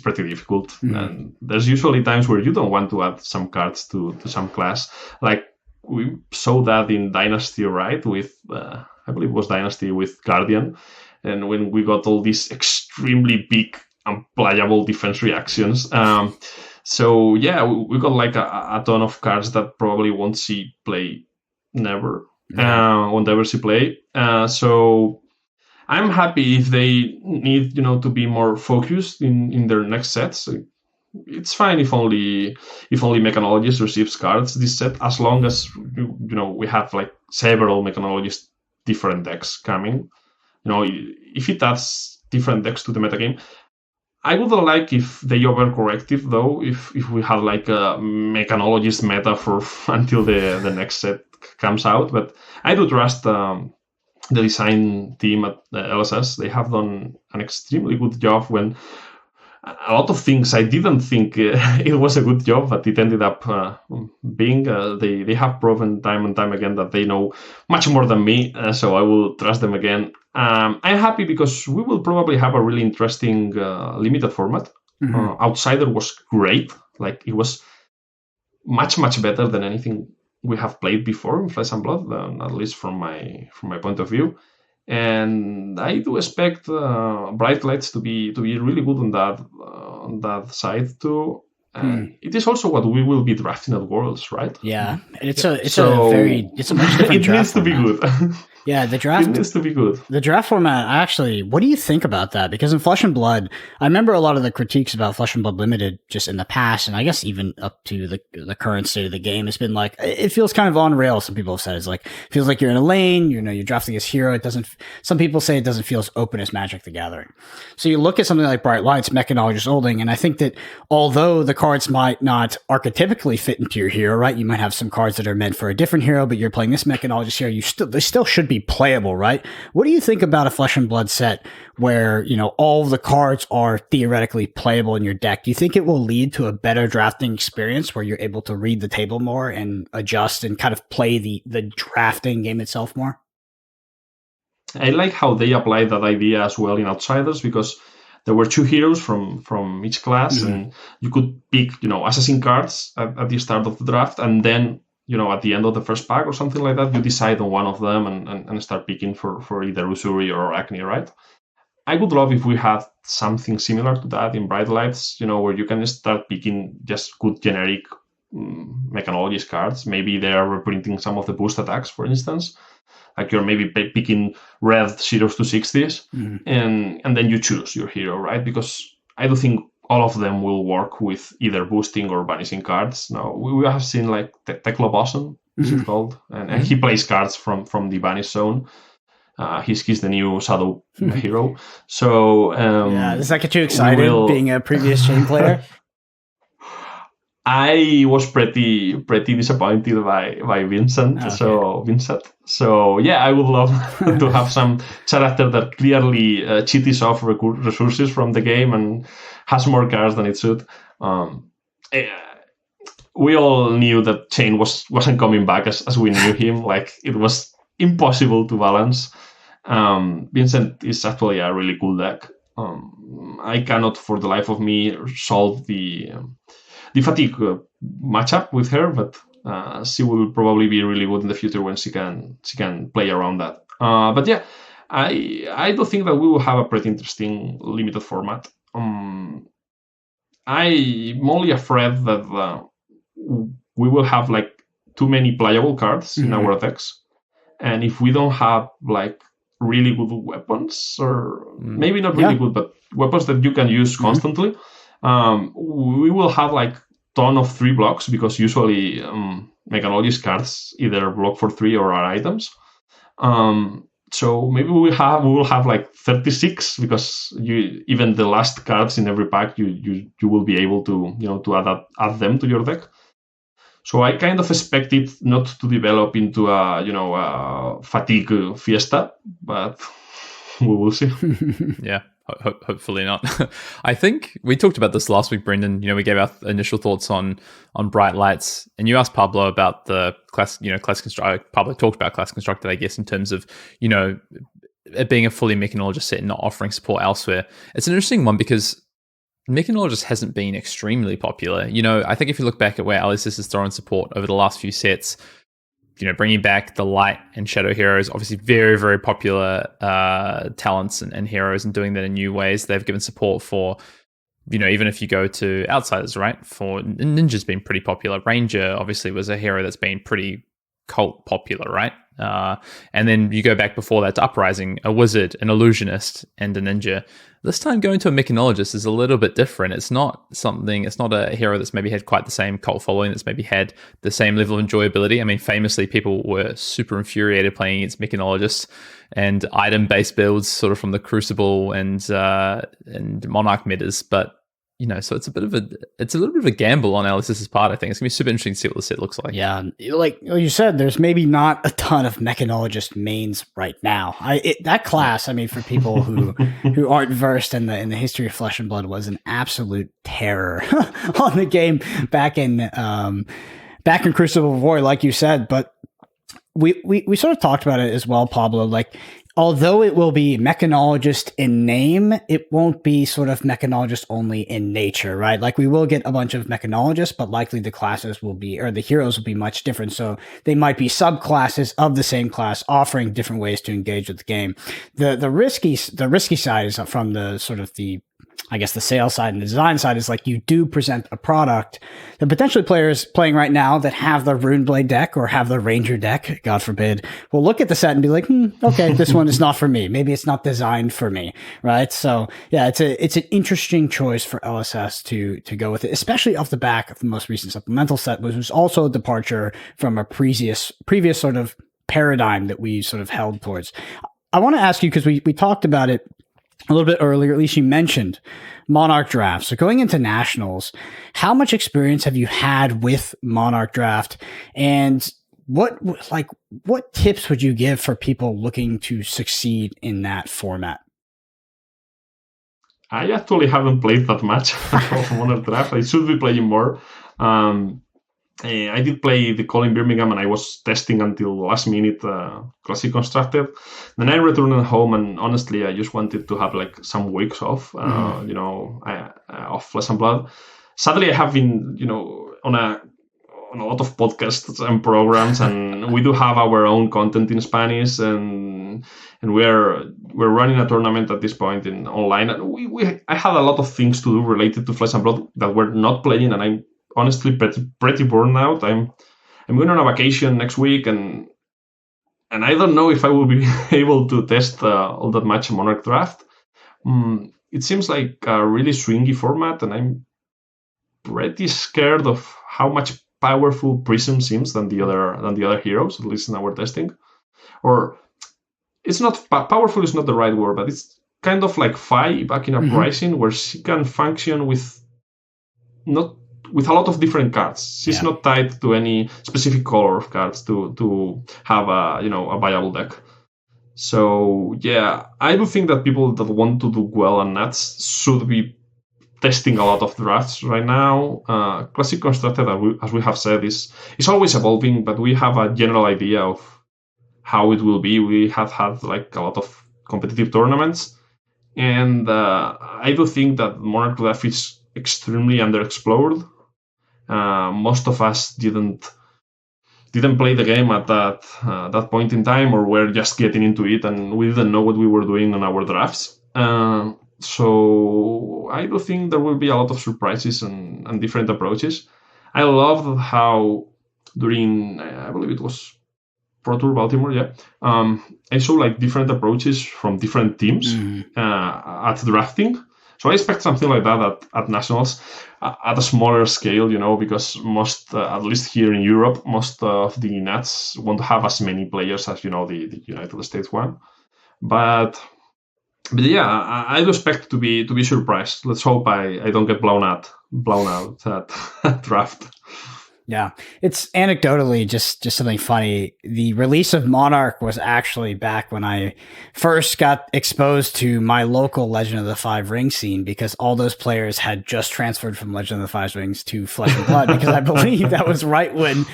pretty difficult. And there's usually times where you don't want to add some cards to some class. Like we saw that in Dynasty, right? With I believe it was Dynasty with Guardian. And when we got all these extremely big unplayable defense reactions. So yeah, we got like a ton of cards that probably won't see play never. Won't ever see play. So I'm happy if they need, to be more focused in their next sets. It's fine if only Mechanologist receives cards this set, as long as we have like several Mechanologist different decks coming. If it adds different decks to the metagame, I would like if they overcorrected though. If we have like a Mechanologist meta for until the next set comes out, but I do trust the design team at the LSS. They have done an extremely good job when a lot of things I didn't think it was a good job, but it ended up being. They have proven time and time again that they know much more than me, so I will trust them again. I'm happy because we will probably have a really interesting limited format. Outsider was great. Like it was much better than anything we have played before in Flesh and Blood, at least from my point of view. And I do expect Bright Lights to be really good on that side too. And it is also what we will be drafting at Worlds, right? Yeah, it's a much different it draft needs to be format. good. Yeah, the draft It needs to be good. The draft format, what do you think about that? Because in Flesh and Blood, I remember a lot of the critiques about Flesh and Blood Limited just in the past, and I guess even up to the current state of the game, has been like, it feels kind of on rails. Some people have said it's like, it feels like you're in a lane, you're drafting as hero. Some people say it doesn't feel as open as Magic the Gathering. So you look at something like Bright Lights, Mechanologist Holding, and I think that although the cards might not archetypically fit into your hero, right? You might have some cards that are meant for a different hero, but you're playing this Mechanologist hero, they still should be playable, right? What do you think about a Flesh and Blood set where, all of the cards are theoretically playable in your deck? Do you think it will lead to a better drafting experience where you're able to read the table more and adjust and kind of play the drafting game itself more? I like how they apply that idea as well in Outsiders, because there were two heroes from each class, and you could pick, assassin cards at the start of the draft, and then at the end of the first pack or something like that, you decide on one of them and start picking for either Usuri or Acne, right? I would love if we had something similar to that in Bright Lights, where you can start picking just good generic Mechanologist cards. Maybe they are reprinting some of the boost attacks, for instance. Like you're maybe picking red 0s to 60s, and then you choose your hero, right? Because I do think all of them will work with either boosting or banishing cards. Now, we have seen like Teklo Boson, is it called? And he plays cards from the banish zone. He's the new Shadow hero. So does that get you excited being a previous chain player? I was pretty disappointed by Vincent. Okay. So yeah, I would love to have some character that clearly cheats off resources from the game and has more cards than it should. We all knew that Chain wasn't coming back as we knew him. Like it was impossible to balance. Vincent is actually a really cool deck. I cannot for the life of me solve the fatigue matchup with her, but she will probably be really good in the future when she can play around that. But yeah, I do think that we will have a pretty interesting limited format. I'm only afraid that we will have like too many playable cards in our decks, and if we don't have like really good weapons, or maybe not really good, but weapons that you can use constantly, we will have like ton of 3 blocks, because usually Mechanologist cards either block for 3 or are items. So maybe we will have like 36, because even the last cards in every pack you will be able to to add them to your deck. So I kind of expect it not to develop into a fatigue fiesta, but we will see. Yeah. Hopefully not. I think we talked about this last week, Brendan. We gave our initial thoughts on bright lights, and you asked Pablo about the class. Class construct. Pablo talked about class constructed, I guess, in terms of it being a fully Mechanologist set and not offering support elsewhere. It's an interesting one because Mechanologist hasn't been extremely popular. I think if you look back at where LSS has thrown support over the last few sets, bringing back the light and shadow heroes, obviously very, very popular talents and heroes, and doing that in new ways. They've given support for, even if you go to Outsiders, right? For Ninja's been pretty popular. Ranger obviously was a hero that's been pretty cult popular, right? And then you go back before that to Uprising, a Wizard, an Illusionist, and a Ninja. This time going to a Mechanologist is a little bit different. It's not a hero that's maybe had quite the same cult following, that's maybe had the same level of enjoyability. I mean, famously, people were super infuriated playing against Mechanologists and item-based builds sort of from the Crucible and Monarch metas, but so it's a little bit of a gamble on LSS's part. I think it's gonna be super interesting to see what the set looks like. Yeah, like you said, there's maybe not a ton of Mechanologist mains right now. That class, I mean, for people who aren't versed in the history of Flesh and Blood, was an absolute terror on the game back in Crucible of War, like you said. But we sort of talked about it as well, Pablo. Like, although it will be Mechanologist in name, it won't be sort of Mechanologist only in nature, right? Like, we will get a bunch of Mechanologists, but likely the classes will be, or the heroes will be much different. So they might be subclasses of the same class, offering different ways to engage with the game. The risky side is from the sort of the sales side and the design side, is like, you do present a product that potentially players playing right now that have the Runeblade deck or have the Ranger deck, God forbid, will look at the set and be like, okay, this one is not for me. Maybe it's not designed for me, right? So yeah, it's an interesting choice for LSS to go with it, especially off the back of the most recent supplemental set, which was also a departure from a previous sort of paradigm that we sort of held towards. I want to ask you, because we talked about it a little bit earlier, at least you mentioned Monarch Draft. So going into Nationals, how much experience have you had with Monarch Draft, and what tips would you give for people looking to succeed in that format? I actually haven't played that much of Monarch Draft. I should be playing more. I did play the call in Birmingham, and I was testing until the last minute Classic Constructed. Then I returned home, and honestly, I just wanted to have like some weeks off, off Flesh and Blood. Sadly, I have been, on a lot of podcasts and programs, and we do have our own content in Spanish, and we're running a tournament at this point in online. And I had a lot of things to do related to Flesh and Blood that we're not playing, and I'm honestly pretty burned out. I'm going on a vacation next week, and I don't know if I will be able to test all that much Monarch Draft. It seems like a really swingy format, and I'm pretty scared of how much powerful Prism seems than the other heroes, at least in our testing. Or it's not powerful is not the right word, but it's kind of like Fi back in Uprising, where she can function with a lot of different cards. She's not tied to any specific color of cards to have a viable deck. So yeah, I do think that people that want to do well on Nats should be testing a lot of drafts right now. Classic Constructed, as we have said, is always evolving, but we have a general idea of how it will be. We have had like a lot of competitive tournaments, and I do think that Monarch Draft is extremely underexplored. Most of us didn't play the game at that point in time, or were just getting into it, and we didn't know what we were doing on our drafts. So I do think there will be a lot of surprises and different approaches. I love how during, I believe it was Pro Tour Baltimore, yeah, I saw like different approaches from different teams at drafting. So I expect something like that at nationals, at a smaller scale, because most, at least here in Europe, most of the nats want to have as many players as the United States one. But yeah, I do expect to be surprised. Let's hope I don't get blown out at draft. Yeah, it's anecdotally just something funny. The release of Monarch was actually back when I first got exposed to my local Legend of the Five Rings scene, because all those players had just transferred from Legend of the Five Rings to Flesh and Blood, because I believe that was right when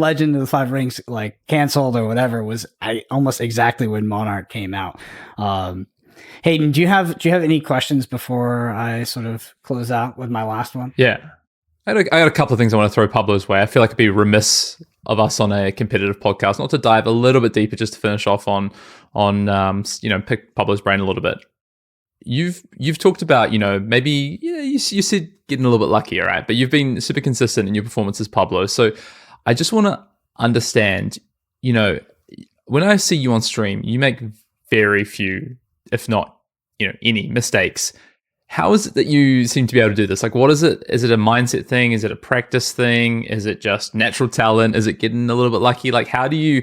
Legend of the Five Rings like canceled or whatever, was almost exactly when Monarch came out. Hayden, do you have any questions before I sort of close out with my last one? Yeah. I got a couple of things I want to throw Pablo's way. I feel like it'd be remiss of us on a competitive podcast not to dive a little bit deeper, just to finish off on pick Pablo's brain a little bit. You've talked about, maybe you said getting a little bit lucky, right? But you've been super consistent in your performances, Pablo. So I just want to understand, when I see you on stream, you make very few, if not, any mistakes. How is it that you seem to be able to do this? Like, what is it? Is it a mindset thing? Is it a practice thing? Is it just natural talent? Is it getting a little bit lucky? Like, how do you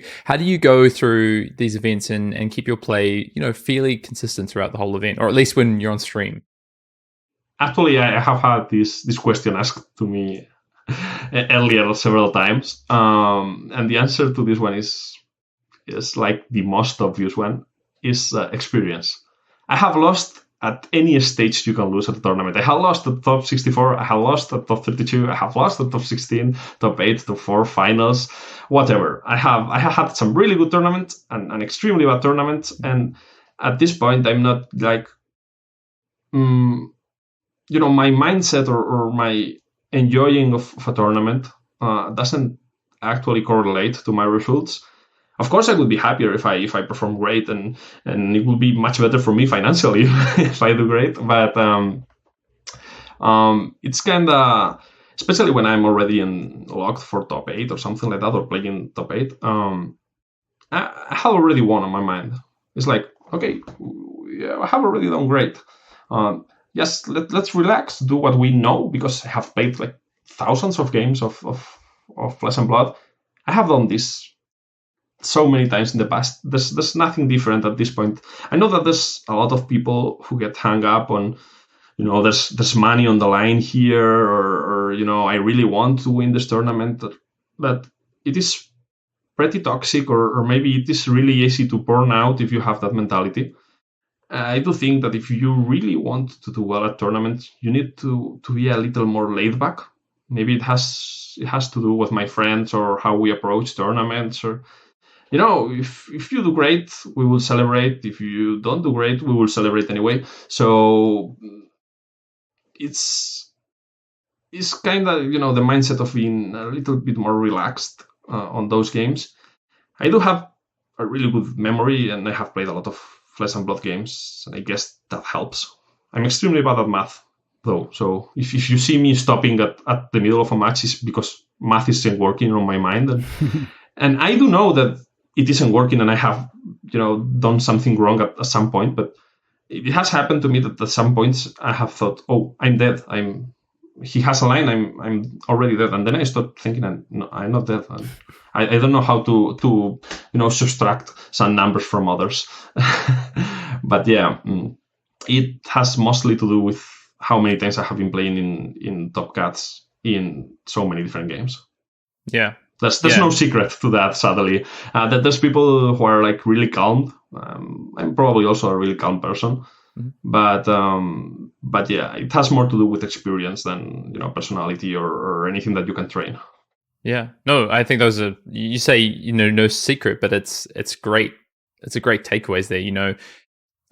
go through these events and keep your play, fairly consistent throughout the whole event, or at least when you're on stream? Actually, I have had this question asked to me earlier several times, and the answer to this one is like the most obvious one, is experience. I have lost at any stage you can lose at the tournament. I have lost at top 64, I have lost at top 32, I have lost at top 16, top 8, top 4, finals, whatever. I have had some really good tournaments and an extremely bad tournament, and at this point I'm not like, my mindset or my enjoying of a tournament doesn't actually correlate to my results. Of course, I would be happier if I perform great, and it will be much better for me financially if I do great. But it's kind of, especially when I'm already locked for top 8 or something like that, or playing top 8. I have already won on my mind. It's like, okay, yeah, I have already done great. Yes, let's relax, do what we know, because I have played like thousands of games of Flesh and Blood. I have done this so many times in the past. There's nothing different at this point. I know that there's a lot of people who get hung up on, there's money on the line here, or I really want to win this tournament, but it is pretty toxic, or maybe it is really easy to burn out if you have that mentality. I do think that if you really want to do well at tournaments, you need to be a little more laid back. Maybe it has to do with my friends or how we approach tournaments, or if you do great, we will celebrate. If you don't do great, we will celebrate anyway. So it's kind of, the mindset of being a little bit more relaxed on those games. I do have a really good memory, and I have played a lot of Flesh and Blood games, and I guess that helps. I'm extremely bad at math, though. So if you see me stopping at the middle of a match, it's because math isn't working on my mind. And I do know that it isn't working, and I have, done something wrong at some point. But it has happened to me that at some points I have thought, oh, I'm dead. He has a line. I'm already dead. And then I start thinking, no, I'm not dead. I don't know how to subtract some numbers from others. But yeah, it has mostly to do with how many times I have been playing in Top Cats in so many different games. Yeah. There's no secret to that, sadly. That there's people who are like really calm. I'm probably also a really calm person, but yeah, it has more to do with experience than personality or anything that you can train. Yeah, no, I think those are, you say no secret, but it's great. It's a great takeaways there.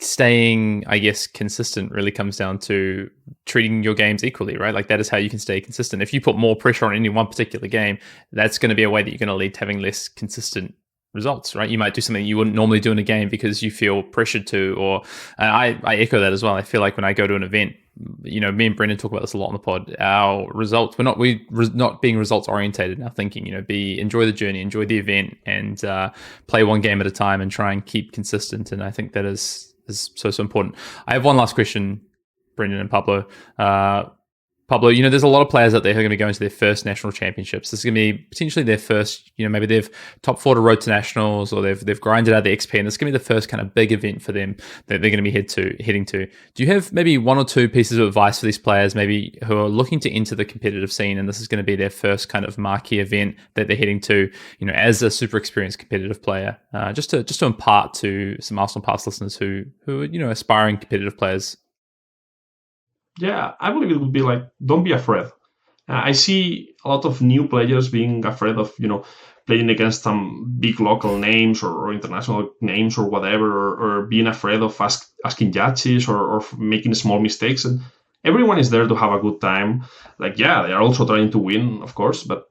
Staying, I guess, consistent really comes down to treating your games equally, right? Like that is how you can stay consistent. If you put more pressure on any one particular game, that's going to be a way that you're going to lead to having less consistent results, right? You might do something you wouldn't normally do in a game because you feel pressured to, or I echo that as well. I feel like when I go to an event, me and Brendan talk about this a lot on the pod. Our results, we're not being results orientated in our thinking. Enjoy the journey, enjoy the event, and play one game at a time, and try and keep consistent. And I think that is so important. I have one last question, Brendan and Pablo. Pablo, there's a lot of players out there who are going to be going to their first national championships. This is going to be potentially their first, maybe they've top 4 to road to nationals, or they've grinded out the XP, and this is going to be the first kind of big event for them that they're going to be heading to. Do you have maybe 1 or 2 pieces of advice for these players, maybe who are looking to enter the competitive scene, and this is going to be their first kind of marquee event that they're heading to, as a super experienced competitive player, just to impart to some Arsenal Pass listeners who are, aspiring competitive players? Yeah, I believe it would be like, don't be afraid. I see a lot of new players being afraid of, playing against some big local names or international names or whatever, or being afraid of asking judges or making small mistakes. And everyone is there to have a good time. Like, yeah, they are also trying to win, of course, but,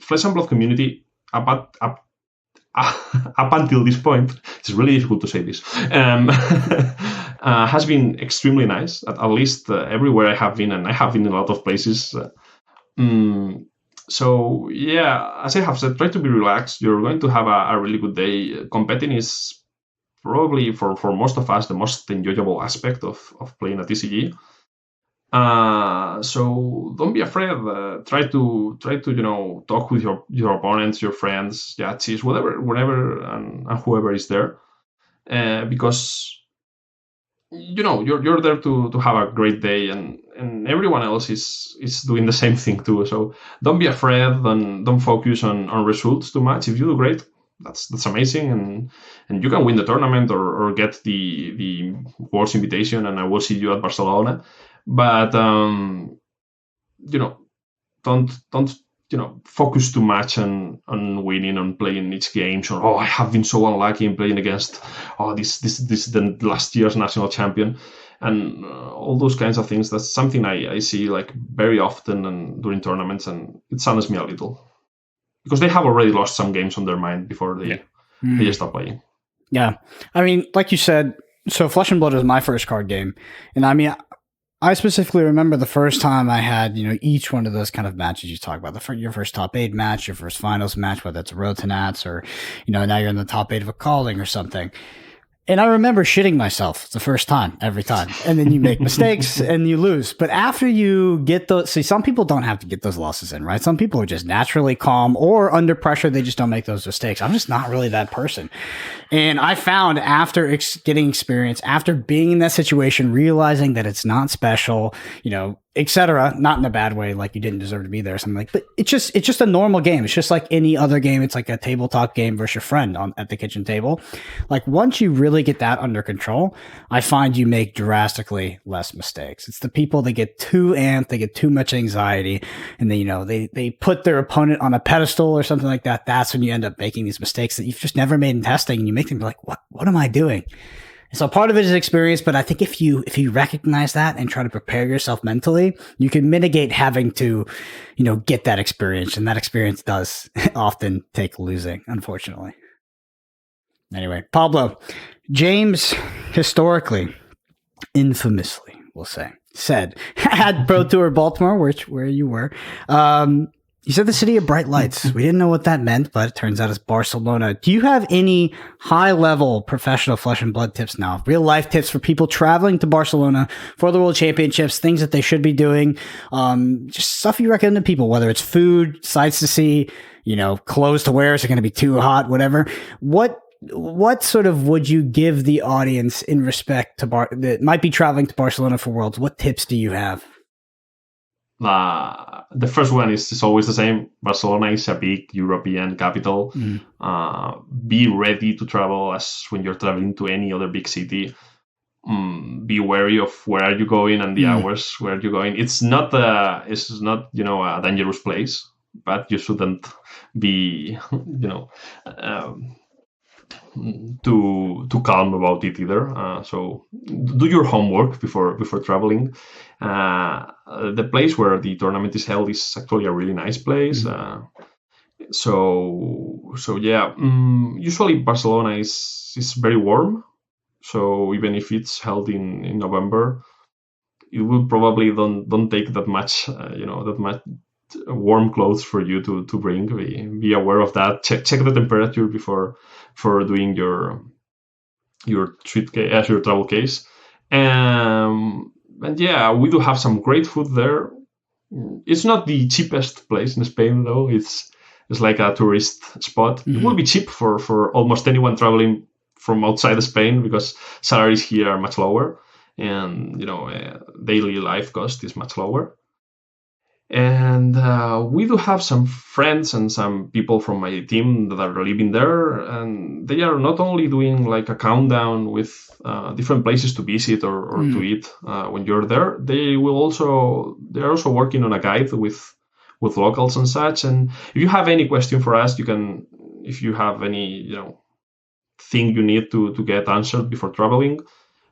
Flesh and Blood community, up until this point, it's really difficult to say this, has been extremely nice, at least everywhere I have been, and I have been in a lot of places. So, yeah, as I have said, try to be relaxed. You're going to have a really good day. Competing is probably, for most of us, the most enjoyable aspect of playing at TCG. So don't be afraid. Try to talk with your opponents, your friends, judges, whenever and whoever is there, because you're there to have a great day, and everyone else is doing the same thing too. So don't be afraid, and don't focus on results too much. If you do great, that's amazing, and you can win the tournament or get the World's invitation, and I will see you at Barcelona. But don't focus too much on winning, on playing each game. Or I have been so unlucky in playing against this the last year's national champion, and all those kinds of things. That's something I see like very often and during tournaments, and it saddens me a little because they have already lost some games on their mind before they stop playing. Yeah, I mean, like you said, so Flesh and Blood was my first card game, and I mean, I specifically remember the first time I had, each one of those kind of matches you talk about. Your first top 8 match, your first finals match, whether it's a road to Nats or, now you're in the top 8 of a calling or something. And I remember shitting myself the first time, every time. And then you make mistakes and you lose. But after you get some people don't have to get those losses in, right? Some people are just naturally calm, or under pressure, they just don't make those mistakes. I'm just not really that person. And I found after getting experience, after being in that situation, realizing that it's not special, etc., not in a bad way, like you didn't deserve to be there or something like, but it's just a normal game. It's just like any other game. It's like a tabletop game versus your friend at the kitchen table. Like, once you really get that under control, I find you make drastically less mistakes. It's the people that get too amped, they get too much anxiety, and they put their opponent on a pedestal or something like that. That's when you end up making these mistakes that you've just never made in testing, and you make them be like, what am I doing? So part of it is experience, but I think if you recognize that and try to prepare yourself mentally, you can mitigate having to, get that experience. And that experience does often take losing, unfortunately. Anyway, Pablo, James, historically, infamously, we'll say, said, at Pro Tour Baltimore, where you were, you said the city of bright lights. We didn't know what that meant, but it turns out it's Barcelona. Do you have any high-level professional Flesh and Blood tips now? Real-life tips for people traveling to Barcelona for the World Championships, things that they should be doing, just stuff you recommend to people, whether it's food, sights to see, clothes to wear, is it going to be too hot, whatever. What sort of would you give the audience in respect to that might be traveling to Barcelona for Worlds? What tips do you have? The first one is always the same. Barcelona is a big European capital. Be ready to travel as when you're traveling to any other big city. Be wary of where are you going and the hours where you're going. It's not a dangerous place, but you shouldn't be too calm about it either. So do your homework before traveling. The place where the tournament is held is actually a really nice place. So yeah. Usually Barcelona is very warm. So even if it's held in November, it will probably don't take that much, that much warm clothes for you to bring. Be aware of that. Check the temperature before doing your suitcase, your travel case. And yeah, we do have some great food there. It's not the cheapest place in Spain though. It's like a tourist spot. Mm-hmm. It will be cheap for almost anyone traveling from outside of Spain because salaries here are much lower, and daily life cost is much lower. And we do have some friends and some people from my team that are living there, and they are not only doing like a countdown with different places to visit or to eat when you're there. They're also working on a guide with locals and such. And if you have any question for us, you can, if you have any thing you need to get answered before traveling,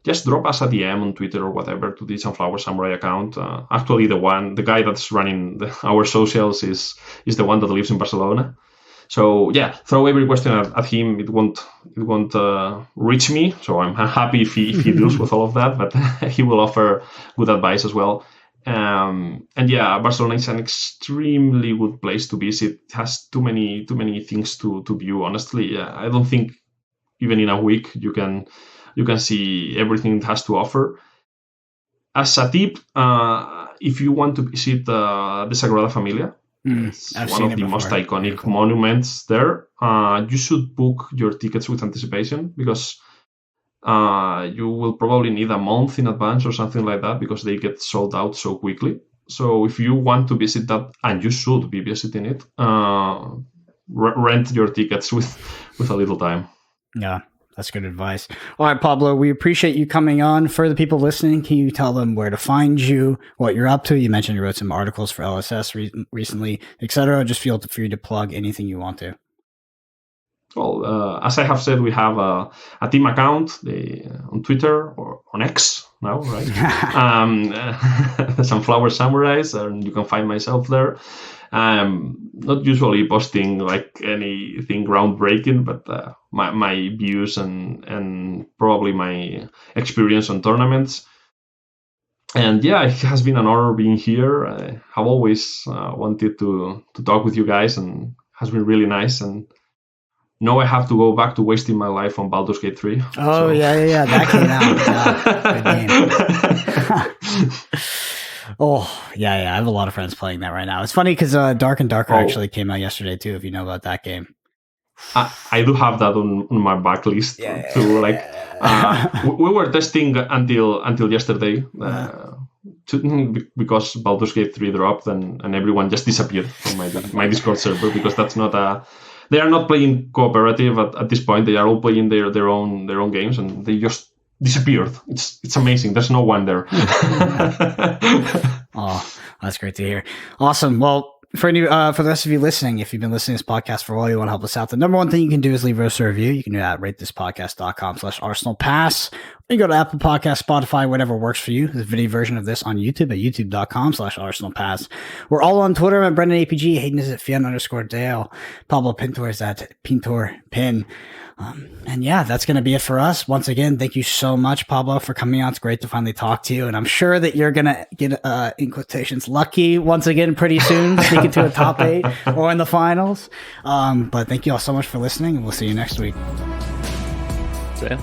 just drop us a DM on Twitter or whatever to the Sunflower Samurai account. Actually, the guy that's running our socials is the one that lives in Barcelona. So yeah, throw every question at him. It won't reach me. So I'm happy if he deals with all of that, but he will offer good advice as well. And yeah, Barcelona is an extremely good place to visit. It has too many things to view. Honestly, I don't think even in a week you can see everything it has to offer. As a tip, if you want to visit the Sagrada Familia, it's one of the most iconic monuments there. You should book your tickets with anticipation because you will probably need a month in advance or something like that because they get sold out so quickly. So if you want to visit that, and you should be visiting it, rent your tickets with a little time. Yeah, that's good advice. All right, Pablo, we appreciate you coming on. For the people listening, can you tell them where to find you, what you're up to? You mentioned you wrote some articles for LSS recently, etc. Just feel free to plug anything you want to. Well, as I have said, we have a team account on Twitter or on X now, right? Sunflower Samurais, and you can find myself there. Not usually posting like anything groundbreaking, but my views and probably my experience on tournaments. And yeah, it has been an honor being here. I have always wanted to talk with you guys, and it has been really nice. And now I have to go back to wasting my life on Baldur's Gate 3. Oh, so. Yeah, that came out. Good game. Oh, yeah, I have a lot of friends playing that right now. It's funny because Dark and Darker actually came out yesterday too, if you know about that game. I do have that on my backlist too. We were testing until yesterday because Baldur's Gate 3 dropped and everyone just disappeared from my Discord server because that's not they are not playing cooperative at this point. They are all playing their own games, and they just disappeared. It's amazing. There's no one there. Oh, that's great to hear. Awesome. Well, for the rest of you listening, if you've been listening to this podcast for a while, you want to help us out, the number one thing you can do is leave us a review. You can do that at ratethispodcast.com/ArsenalPass. You go to Apple Podcasts, Spotify, whatever works for you. There's a video version of this on YouTube at youtube.com/ArsenalPass. We're all on Twitter. I'm Brendan APG. Hayden is at Fian_Dale. Pablo Pintor is at PintorPin. And yeah, that's going to be it for us. Once again, thank you so much, Pablo, for coming on. It's great to finally talk to you. And I'm sure that you're going to get, in quotations, lucky once again pretty soon, sneak into a top 8 or in the finals. But thank you all so much for listening, and we'll see you next week. See ya.